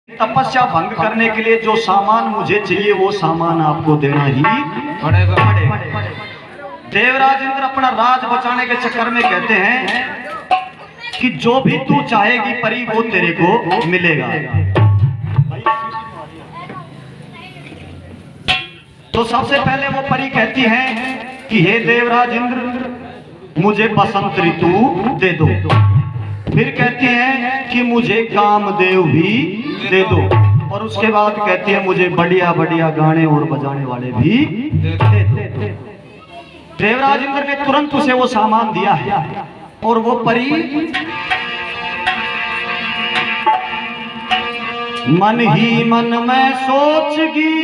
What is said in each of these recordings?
तपस्या भंग करने के लिए जो सामान मुझे चाहिए वो सामान आपको देना ही पड़ेगा। देवराज इंद्र अपना राज बचाने के चक्कर में कहते हैं कि जो भी तू चाहेगी परी वो तेरे को मिलेगा। तो सबसे पहले वो परी कहती है कि हे देवराज इंद्र मुझे बसंत ऋतु दे दो। फिर कहती हैं कि मुझे कामदेव भी दे दो। और उसके बाद कहती है मुझे बढ़िया बढ़िया गाने और बजाने वाले भी दे दो। देवराज इंद्र ने तुरंत उसे वो सामान दिया है। और वो परी मन ही मन में सोचगी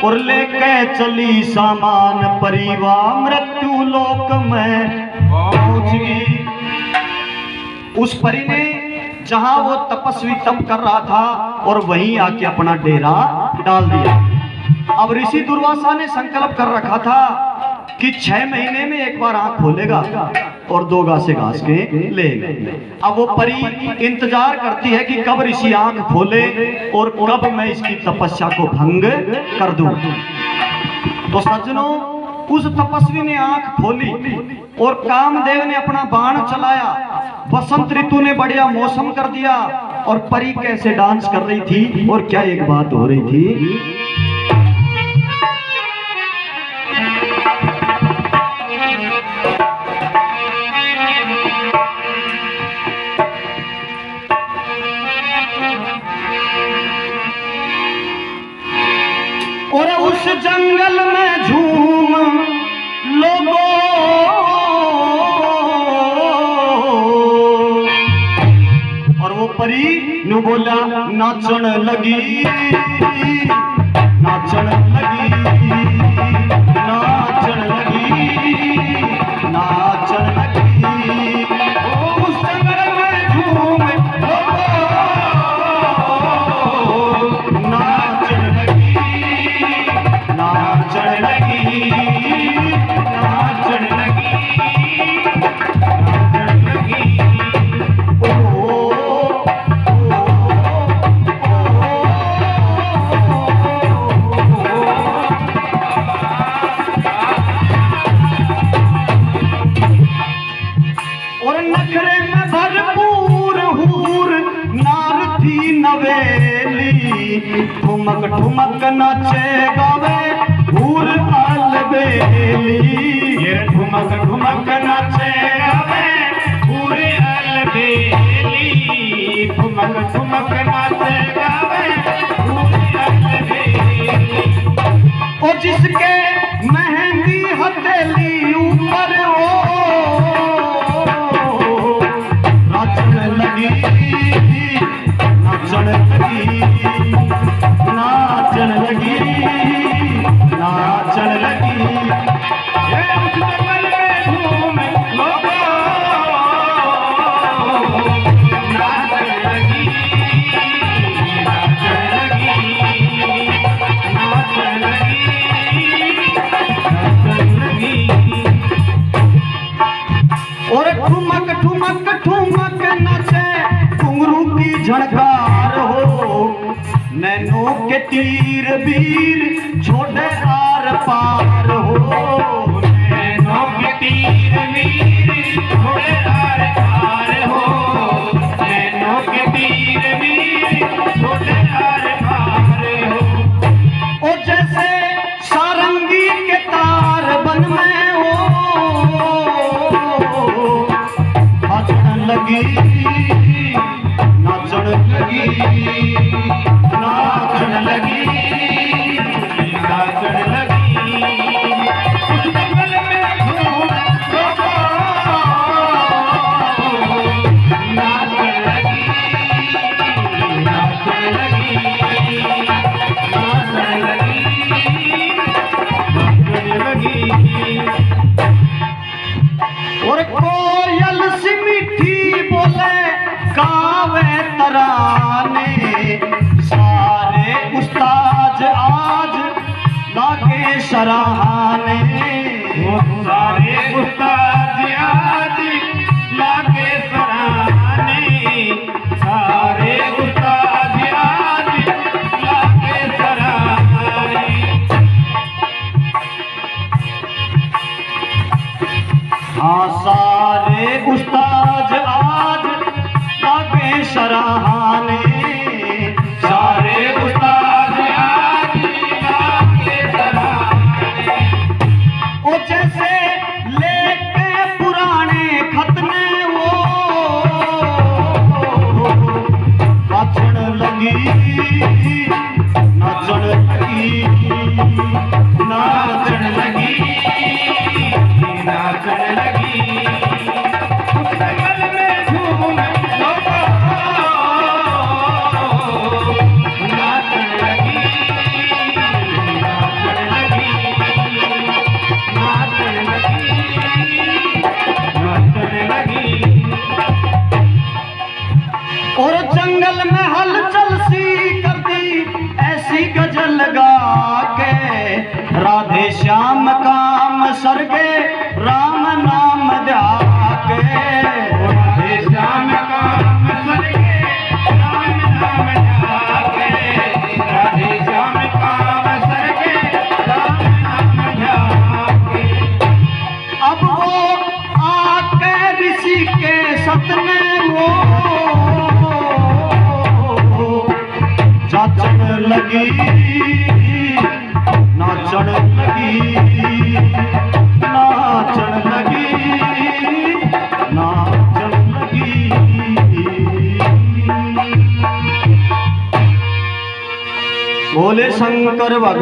और लेके चली सामान परिवार मृत्यु लोक में पहुंच गई। उस परी ने जहां वो तपस्वी तप कर रहा था और वहीं आके अपना डेरा डाल दिया। अब ऋषि दुर्वासा ने संकल्प कर रखा था कि 6 महीने में एक बार आंख खोलेगा और 2 गासे घास के लेगा। अब वो परी इंतजार करती है कि कब ऋषि आंख खोले और कब मैं इसकी तपस्या को भंग कर दूं। तो सज्जनों, उस तपस्वी ने आंख खोली और कामदेव ने अपना बाण चलाया। बसंत ऋतु ने बढ़िया मौसम कर दिया और परी कैसे डांस कर रही थी और क्या एक बात हो रही थी। और उस जंगल में झूम लोगों और वो परी नु बोला नाचन लगी नाचन लगी नाचन लगी नाचन लगी। उस जंगल में झूम नाचन लगी नाचन लगी नाचन लगी नाचन लगी। और नखरे में भरपूर हूर नार थी नवेली ठुमक ठुमक नाचे गावे हूर अलबेली। ये ठुमक ठुमक नाचे गावे हूर अलबेली ठुमक ठुमक नाचे गावे हूर अलबेली। और जिसके मेहंदी हथेली ऊपर नाचन लगी नाचन लगी नाचन लगी नाचन लगी। उस जंगल में घूम लोगों नाचन लगी नाचन लगी नाचन लगी नाचन लगी। और ठुमक ठुमक ठुमक नाचे घुंघरू की झनकार हो नैनों के तीर वीर छोड़े आर पार हो नैनों के तीर वीर छोड़े आर पार हो नैनों के तीर वीर छोड़े आर पार हो। और जैसे सारंगी के तार बन में हो नाचन लगी नाचन लगी नाचन लगी नाचन लगी। उस जंगल में घूम लोगों नाचन लगी नाचन लगी नाचन लगी नाचन लगी। और कोयल सी मीठी बोले गावे तराने सारे उस्ताद आज लागे सराहने सारे उस्ताद आज लागे सराहने सारे के सराहाने, सारे उस्ताद आज लीला के सराहाने। ओ जैसे लेके पुराने खतने वो नाचन लगी, नाचन लगी, नाचन लगी, नाचन लगी। उस जंगल में झूम लोगों, नाचन लगी, नाचन लगी, नाचन लगी, नाचन लगी। और जंगल में हलचल सी कर दी ऐसी गजल गा के, राधे श्याम काम सरगे राम नाम ध्या के। राधे श्याम काम सरगे राम नाम ध्या के, राधे श्याम काम सरगे राम नाम ध्या के। अब वो आके ऋषि के सतने वो नाचन लगी, नाचन लगी, नाचन लगी, नाचन लगी। बोले शंकर भगवान।